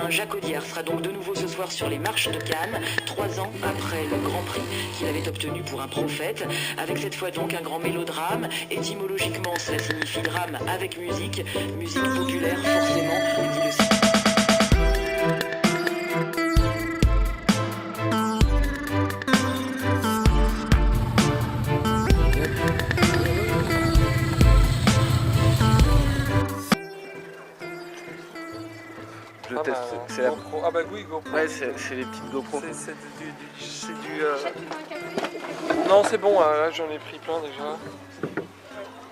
Jacques Audiard sera donc de nouveau ce soir sur les marches de Cannes, 3 ans après le Grand Prix qu'il avait obtenu pour Un prophète, avec cette fois donc un grand mélodrame. Étymologiquement, cela signifie drame avec musique, musique populaire forcément, dit le site. Je teste. C'est la... GoPro. Ah bah oui, GoPro. Ouais, c'est les petites GoPro. C'est du Non, c'est bon, là j'en ai pris plein déjà.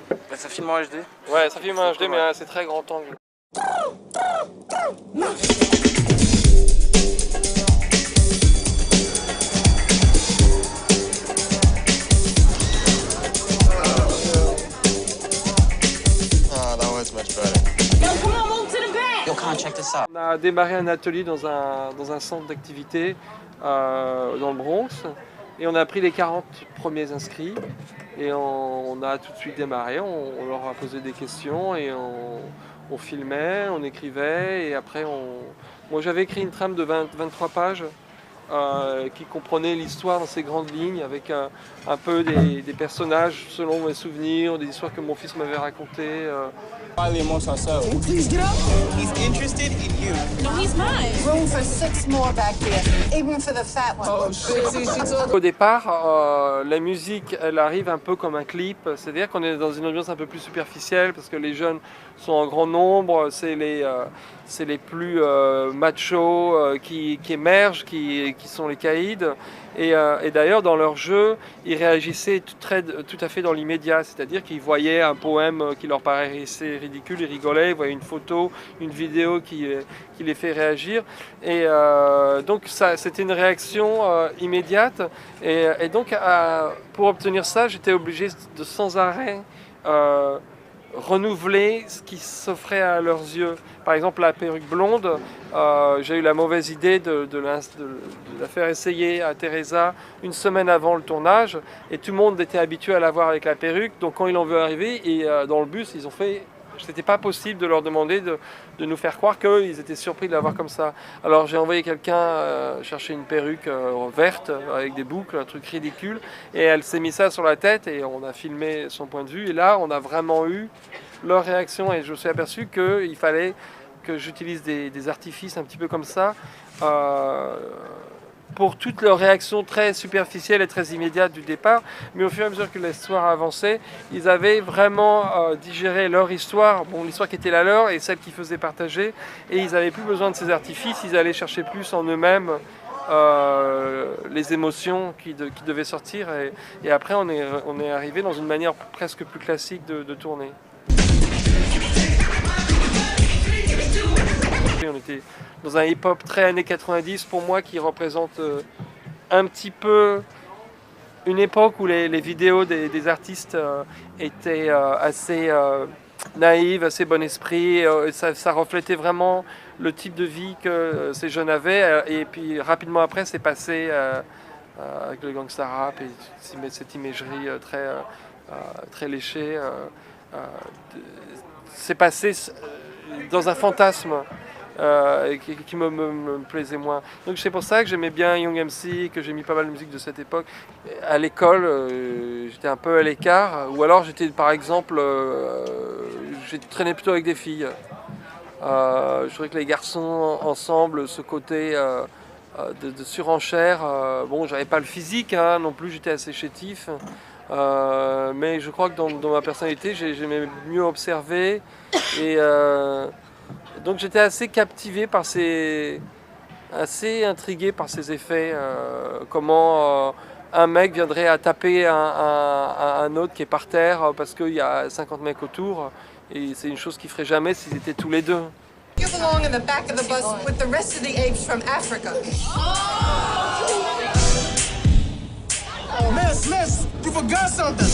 Bah, ça filme en HD. Ouais, ça filme en HD, mais c'est très grand angle. On a démarré un atelier dans un centre d'activité dans le Bronx et on a pris les 40 premiers inscrits et on a tout de suite démarré, on leur a posé des questions et on filmait, on écrivait et après moi j'avais écrit une trame de 23 pages qui comprenait l'histoire dans ses grandes lignes avec un peu des personnages selon mes souvenirs, des histoires que mon fils m'avait racontées. Finally amongst ourselves. Please get up. He's interested in you. No, he's mine. Room for 6 more back there, even for the fat one. Oh shit, she's talking. Au départ, la musique, elle arrive un peu comme un clip, c'est-à-dire qu'on est dans une ambiance un peu plus superficielle parce que les jeunes sont en grand nombre, c'est les plus machos qui émergent, qui sont les caïds. Et d'ailleurs, dans leur jeu, ils réagissaient tout à fait dans l'immédiat, c'est-à-dire qu'ils voyaient un poème qui leur paraissait ridicule, ils rigolaient, ils voyaient une photo, une vidéo qui les fait réagir. Et donc, c'était une réaction immédiate. Et donc, pour obtenir ça, j'étais obligé de sans arrêt renouveler ce qui s'offrait à leurs yeux. Par exemple, la perruque blonde, j'ai eu la mauvaise idée de la faire essayer à Teresa une semaine avant le tournage et tout le monde était habitué à la voir avec la perruque, donc quand ils l'ont vu arriver et dans le bus, ils ont fait... C'était pas possible de leur demander de nous faire croire qu'ils étaient surpris de la voir comme ça. Alors j'ai envoyé quelqu'un chercher une perruque verte avec des boucles, un truc ridicule, et elle s'est mis ça sur la tête et on a filmé son point de vue. Et là, on a vraiment eu leur réaction et je me suis aperçu qu'il fallait que j'utilise des artifices un petit peu comme ça pour toutes leurs réactions très superficielles et très immédiates du départ, mais au fur et à mesure que l'histoire avançait, ils avaient vraiment digéré leur histoire, l'histoire qui était la leur et celle qu'ils faisaient partager, et ils n'avaient plus besoin de ces artifices, ils allaient chercher plus en eux-mêmes les émotions qui devaient sortir, et après on est arrivé dans une manière presque plus classique de tourner. On était dans un hip-hop très années 90 pour moi qui représente un petit peu une époque où les vidéos des artistes étaient assez naïves, assez bon esprit, ça reflétait vraiment le type de vie que ces jeunes avaient et puis rapidement après c'est passé avec le gangsta rap et cette imagerie très léchée, c'est passé dans un fantasme qui me plaisait moins. Donc c'est pour ça que j'aimais bien Young MC, que j'ai mis pas mal de musique de cette époque. À l'école, j'étais un peu à l'écart, ou alors j'étais par exemple, j'ai traîné plutôt avec des filles. Je trouvais que les garçons ensemble, ce côté de surenchère, j'avais pas le physique non plus, j'étais assez chétif. Mais je crois que dans ma personnalité, j'aimais mieux observer et donc j'étais assez captivé assez intrigué par ces effets, comment un mec viendrait à taper un autre qui est par terre parce qu'il y a 50 mecs autour, et c'est une chose qu'ils feraient jamais s'ils étaient tous les deux. You belong in the back of the bus with the rest of the apes from Africa. Miss, you forgot something.